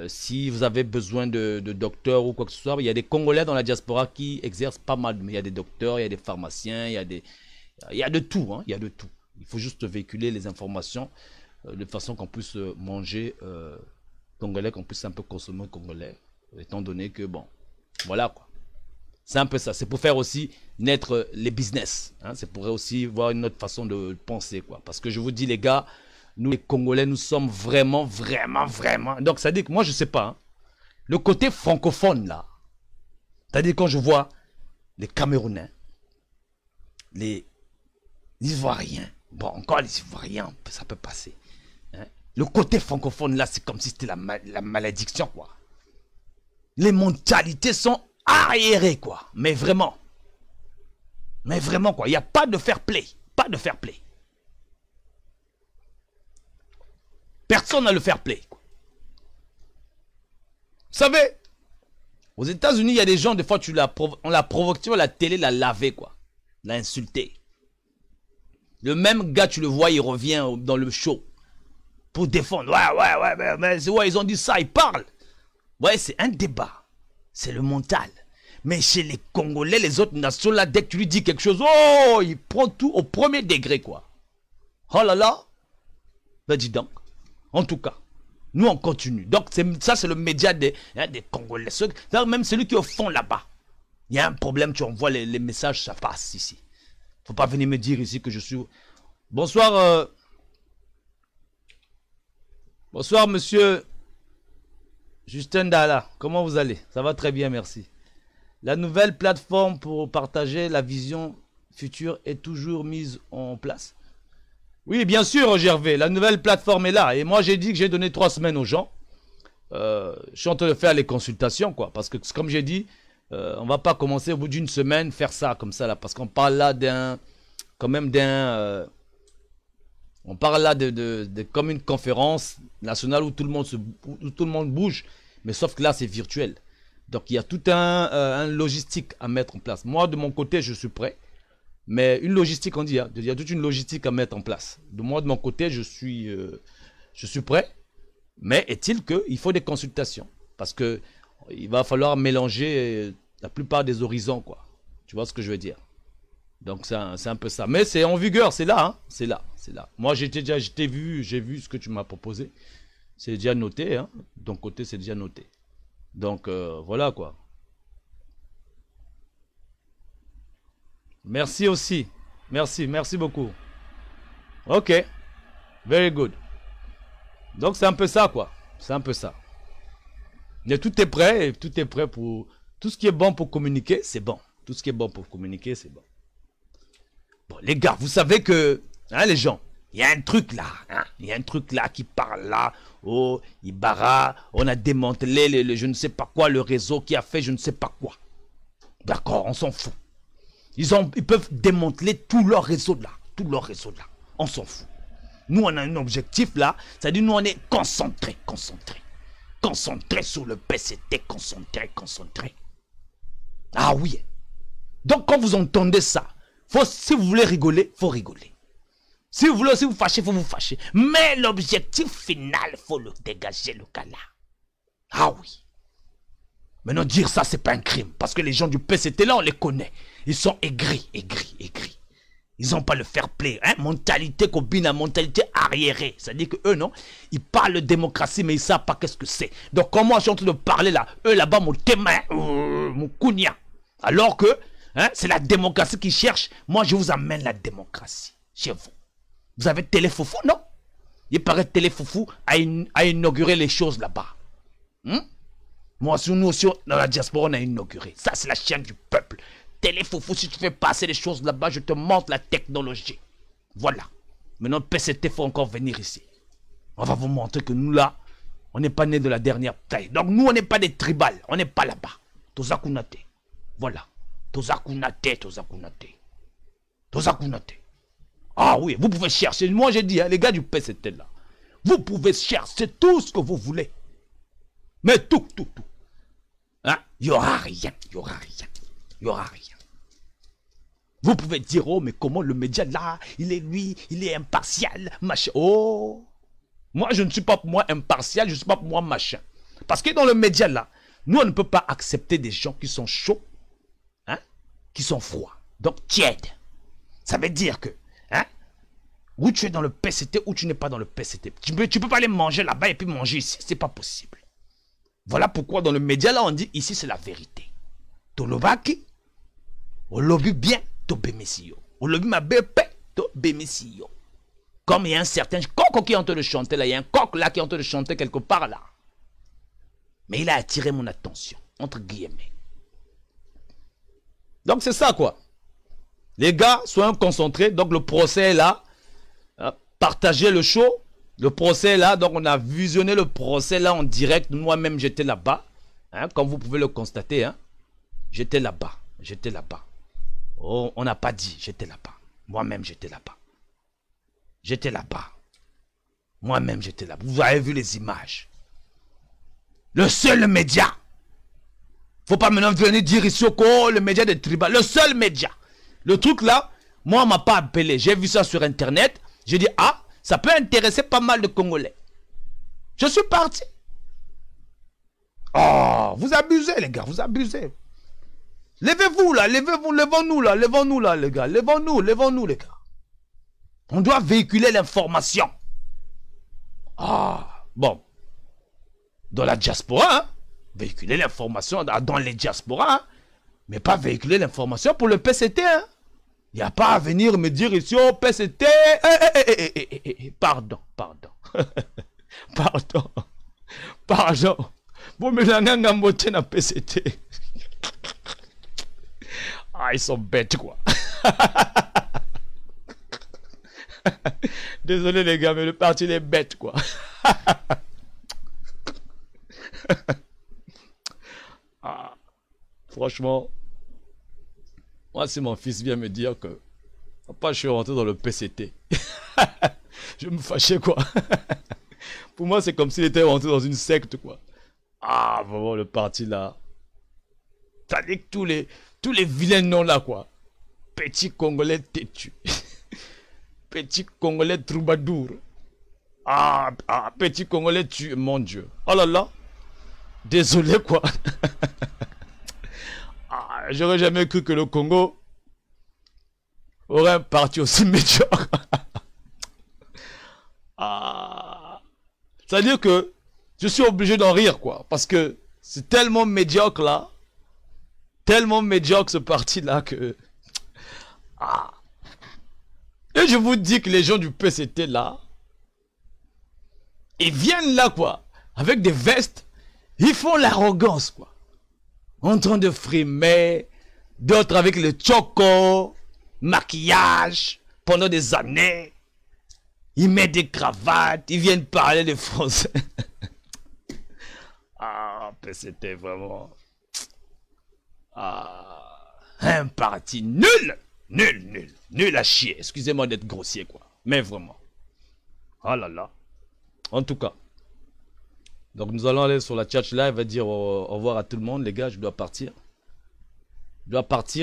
si vous avez besoin de docteurs ou quoi que ce soit, il y a des Congolais dans la diaspora qui exercent pas mal. Mais il y a des docteurs, il y a des pharmaciens, il y a de tout. Hein, il y a de tout. Il faut juste véhiculer les informations de façon qu'on puisse manger congolais, qu'on puisse un peu consommer congolais. Étant donné que, bon, voilà quoi. C'est un peu ça. C'est pour faire aussi naître les business. Hein. C'est pour aussi voir une autre façon de penser, quoi. Parce que je vous dis, les gars, nous, les Congolais, nous sommes vraiment... Donc, ça dit que moi, je sais pas. Hein. Le côté francophone, là. C'est-à-dire quand je vois les Camerounais, les Ivoiriens. Bon, encore les Ivoiriens, ça peut passer. Hein. Le côté francophone, là, c'est comme si c'était la malédiction, quoi. Les mentalités sont arriérées, quoi. Mais vraiment, quoi. Il n'y a pas de fair play. Pas de fair play. Personne n'a le fair play, quoi. Vous savez, aux États-Unis, il y a des gens, des fois, on la provoque, tu vois, la télé l'a lavé, quoi. L'a insulté. Le même gars, tu le vois, il revient dans le show pour défendre. Ouais, ils ont dit ça, ils parlent. Ouais, c'est un débat. C'est le mental. Mais chez les Congolais, les autres nations, là, dès que tu lui dis quelque chose, oh, il prend tout au premier degré, quoi. Oh là là. Ben dis donc. En tout cas, Nous, on continue. Donc, ça, c'est le média des Congolais. Même celui qui est au fond là-bas. Il y a un problème, tu envoies les messages, ça passe ici. Faut pas venir me dire ici que je suis... Bonsoir. Bonsoir, monsieur Justin Dalla. Comment vous allez? Ça va très bien, merci. La nouvelle plateforme pour partager la vision future est toujours mise en place. Oui, bien sûr, Gervais. La nouvelle plateforme est là. Et moi, j'ai dit que j'ai donné 3 semaines aux gens. Je suis en train de faire les consultations, quoi. Parce que, comme j'ai dit, on va pas commencer au bout d'une semaine faire ça, comme ça, là. Parce qu'on parle là on parle là de comme une conférence nationale où tout le monde bouge. Mais sauf que là, c'est virtuel. Donc, il y a tout un logistique à mettre en place. Moi, de mon côté, je suis prêt. Mais une logistique, on dit, hein, il y a toute une logistique à mettre en place. De moi, de mon côté, je suis prêt. Mais est-il qu'il faut des consultations? Parce que il va falloir mélanger la plupart des horizons, quoi. Tu vois ce que je veux dire? Donc, c'est un peu ça. Mais c'est en vigueur, c'est là, hein. C'est là. Moi, j'ai vu ce que tu m'as proposé. C'est déjà noté, hein. De ton côté, c'est déjà noté. Donc, voilà, quoi. Merci aussi. Merci beaucoup. Ok. Very good. Donc, c'est un peu ça, quoi. C'est un peu ça. Mais tout est prêt. Et tout est prêt pour... Tout ce qui est bon pour communiquer, c'est bon. Tout ce qui est bon pour communiquer, c'est bon. Bon, les gars, vous savez que... Hein, les gens, il y a un truc là. Hein, il y a un truc là qui parle là. Oh, Ibarra, on a démantelé je ne sais pas quoi, le réseau qui a fait je ne sais pas quoi. D'accord, on s'en fout. Ils peuvent démanteler tout leur réseau là. On s'en fout. Nous, on a un objectif là. C'est-à-dire, nous, on est concentrés. Concentrés sur le PCT. Concentrés. Ah oui. Donc, quand vous entendez ça, si vous voulez rigoler, faut rigoler. Si vous voulez aussi vous fâcher, faut vous fâcher. Mais l'objectif final, faut le dégager, le cas là. Ah oui. Maintenant, dire ça, c'est pas un crime. Parce que les gens du PCT là, on les connaît. Ils sont aigris. Ils n'ont pas le fair play. Hein? Mentalité cobine, mentalité arriérée. C'est-à-dire que eux, non, ils parlent de démocratie, mais ils ne savent pas qu'est-ce que c'est. Donc, quand moi, je suis en train de parler là, eux là-bas, mon témoin, mon kounia. Alors que, hein, c'est la démocratie qu'ils cherchent. Moi, je vous amène la démocratie chez vous. Vous avez Téléfoufou, non? Il paraît que Téléfoufou a inauguré les choses là-bas. Moi, nous aussi, dans la diaspora, on a inauguré. Ça, c'est la chaîne du peuple. Téléfoufou, si tu fais passer les choses là-bas, je te montre la technologie. Voilà. Maintenant, PCT, il faut encore venir ici. On va vous montrer que nous, là, on n'est pas nés de la dernière taille. Donc, nous, on n'est pas des tribales. On n'est pas là-bas. Tozakunate. Voilà. Tozakunate. Ah oui, vous pouvez chercher. Moi, j'ai dit, hein, les gars du PCT, là, vous pouvez chercher tout ce que vous voulez. Mais tout. Hein? Il n'y aura rien. Vous pouvez dire, oh, mais comment le média là, il est impartial, machin. Oh, moi, je ne suis pas impartial, je ne suis pas machin. Parce que dans le média là, nous, on ne peut pas accepter des gens qui sont chauds, hein, qui sont froids. Donc, tiède. Ça veut dire que, hein, ou tu es dans le PCT ou tu n'es pas dans le PCT. Tu peux pas aller manger là-bas et puis manger ici. C'est pas possible. Voilà pourquoi dans le média là, on dit ici c'est la vérité. Tolobaki, on lobby bien, to bémessio. On lobby ma BP, to bémessio. Comme il y a un certain coq qui est en train de chanter là, il y a un coq là qui est en train de chanter quelque part là. Mais il a attiré mon attention, entre guillemets. Donc c'est ça quoi. Les gars, soyons concentrés. Donc le procès est là. Partagez le show. Le procès est là. Donc on a visionné le procès là en direct. Moi-même j'étais là-bas. Hein, comme vous pouvez le constater. Hein. J'étais là-bas. Oh, on n'a pas dit. J'étais là-bas. Moi-même j'étais là-bas. Moi-même j'étais là-bas. Vous avez vu les images. Le seul média. Faut pas maintenant venir dire ici oh, le média des tribals. Le seul média. Le truc là, moi on m'a pas appelé. J'ai vu ça sur internet. J'ai dit ah, ça peut intéresser pas mal de Congolais. Je suis parti. Oh, vous abusez les gars, vous abusez. Levez-vous là, levons-nous là les gars. Levons-nous les gars. On doit véhiculer l'information. Ah, bon. dans la diaspora, hein. Véhiculer l'information dans les diasporas, hein. Mais pas véhiculer l'information pour le PCT. Hein. Il n'y a pas à venir me dire ici, oh PCT, pardon. Pardon. Vous me l'avez na PCT. Ah, ils sont bêtes, quoi. Désolé, les gars, mais le parti est bête, quoi. Ah, franchement, moi, si mon fils vient me dire que papa, je suis rentré dans le PCT, je me fâchais, quoi. Pour moi, c'est comme s'il était rentré dans une secte, quoi. Ah, vraiment, le parti là. T'as dit que tous les vilains noms là, quoi. Petit Congolais têtu. Petit Congolais troubadour. Ah, petit Congolais tu, mon Dieu. Oh là là. Désolé, quoi. Ah, j'aurais jamais cru que le Congo aurait un parti aussi médiocre. Ah. C'est-à-dire que je suis obligé d'en rire, quoi. Parce que c'est tellement médiocre, là. Tellement médiocre, ce parti-là, que... Ah. Et je vous dis que les gens du PCT, là, ils viennent là, quoi. Avec des vestes. Ils font l'arrogance, quoi. En train de frimer. D'autres avec le choco. Maquillage. Pendant des années. Ils mettent des cravates. Ils viennent parler de français. Ah, PCT, vraiment. Ah, un parti nul. Nul à chier. Excusez-moi d'être grossier, quoi. Mais vraiment. Oh là là. En tout cas. Donc nous allons aller sur la chat live et dire au revoir à tout le monde. Les gars, je dois partir.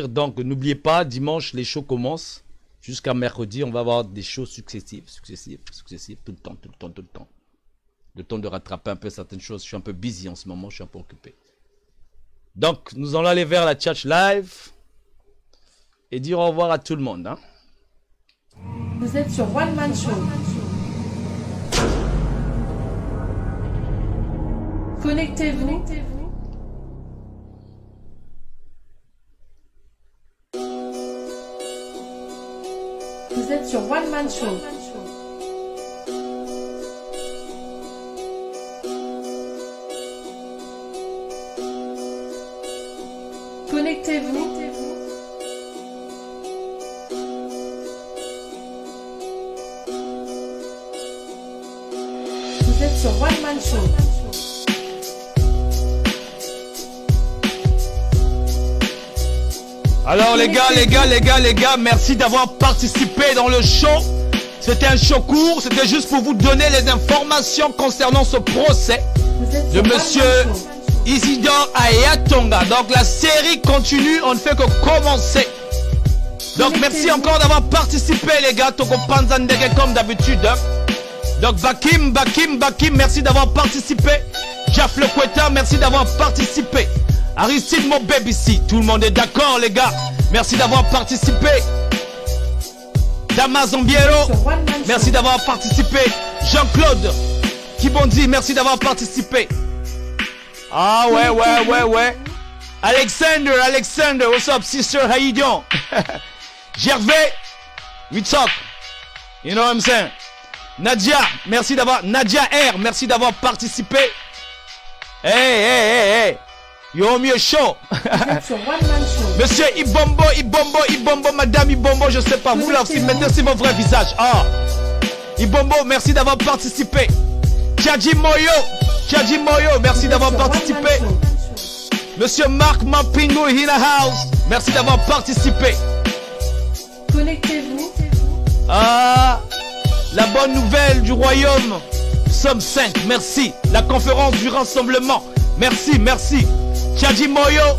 Donc n'oubliez pas, dimanche, les shows commencent. Jusqu'à mercredi, on va avoir des shows successifs. Tout le temps. Le temps de rattraper un peu certaines choses. Je suis un peu busy en ce moment, je suis un peu occupé. Donc, nous allons aller vers la chat live et dire au revoir à tout le monde. Hein. Vous êtes sur One Man Show. Connectez-vous. Vous êtes sur One Man Show. Connectez-vous. Vous êtes sur One Man Show. Alors les gars, merci d'avoir participé dans le show. C'était un show court, c'était juste pour vous donner les informations concernant ce procès de monsieur Isidore Ayatonga. Donc la série continue, on ne fait que commencer. Donc merci encore d'avoir participé les gars. Toko Panzandege comme d'habitude. Donc Bakim, merci d'avoir participé. Jeff Le Quetta, merci d'avoir participé. Aristide mon baby ici, tout le monde est d'accord les gars. Merci d'avoir participé. Damazon Biero, merci d'avoir participé. Jean-Claude Kibondi, merci d'avoir participé. Ah ouais. Alexander, what's up sister, how you doing? Gervais, we talk. You know what I'm saying? Nadia, Nadia R, merci d'avoir participé. Hey. You're mieux chaud. Monsieur Ibombo, madame Ibombo, je sais pas, vous là aussi, maintenant c'est mon vrai visage. Ah, Ibombo, merci d'avoir participé. Tchadji Moyo, merci d'avoir participé. Monsieur Marc Mampingo in the house, merci d'avoir participé. Connectez-vous. Ah, la bonne nouvelle du royaume. Somme 5, merci. La conférence du rassemblement, merci. Tchadji Moyo,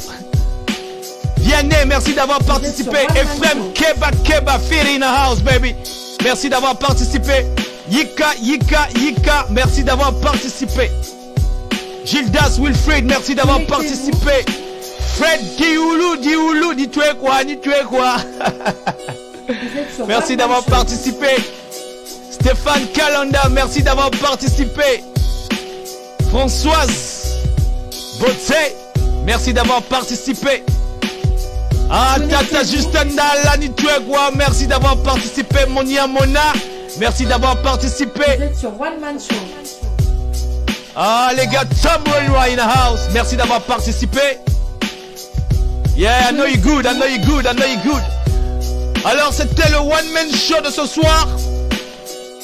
Vianney, merci d'avoir participé. Ephraim Keba, Firi in the house, baby. Merci d'avoir participé. Yika, merci d'avoir participé. Gildas Wilfred, merci d'avoir participé. Fred Dioulou, ni tu es quoi. Merci d'avoir participé. Stéphane Kalanda, merci d'avoir participé. Françoise Beauté, merci d'avoir participé. Ah, Tata Justanda Lanituegwa, merci d'avoir participé. Monia Mona, merci d'avoir participé. Vous êtes sur One Man Show. Ah, les gars, Tom Roy in the house, merci d'avoir participé. Yeah, I know you good, I know you good, I know you good. Alors, c'était le One Man Show de ce soir.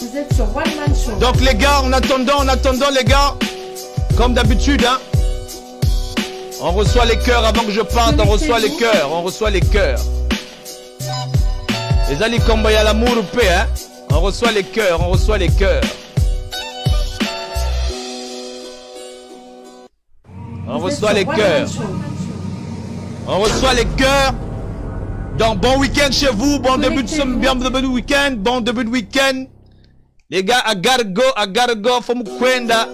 Vous êtes sur One Man Show. Donc, les gars, en attendant, les gars, comme d'habitude, hein. On reçoit les cœurs avant que je parte, on reçoit les cœurs, on reçoit les cœurs. Les amis comme il y a l'amour ou paix, hein. On reçoit les cœurs, on reçoit les cœurs. On reçoit les cœurs. On reçoit les cœurs. Donc bon week-end chez vous, bon début de week-end, bon début de week-end. Les gars, I gotta go, faut me kwenda.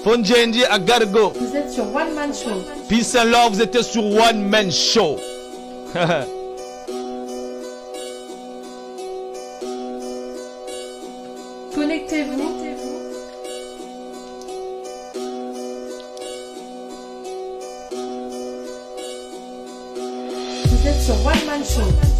Faut njendi, I gotta go. Vous êtes sur One Man Show. Peace and love, vous étiez sur One Man Show. Connectez-vous. Vous êtes sur One Man Show.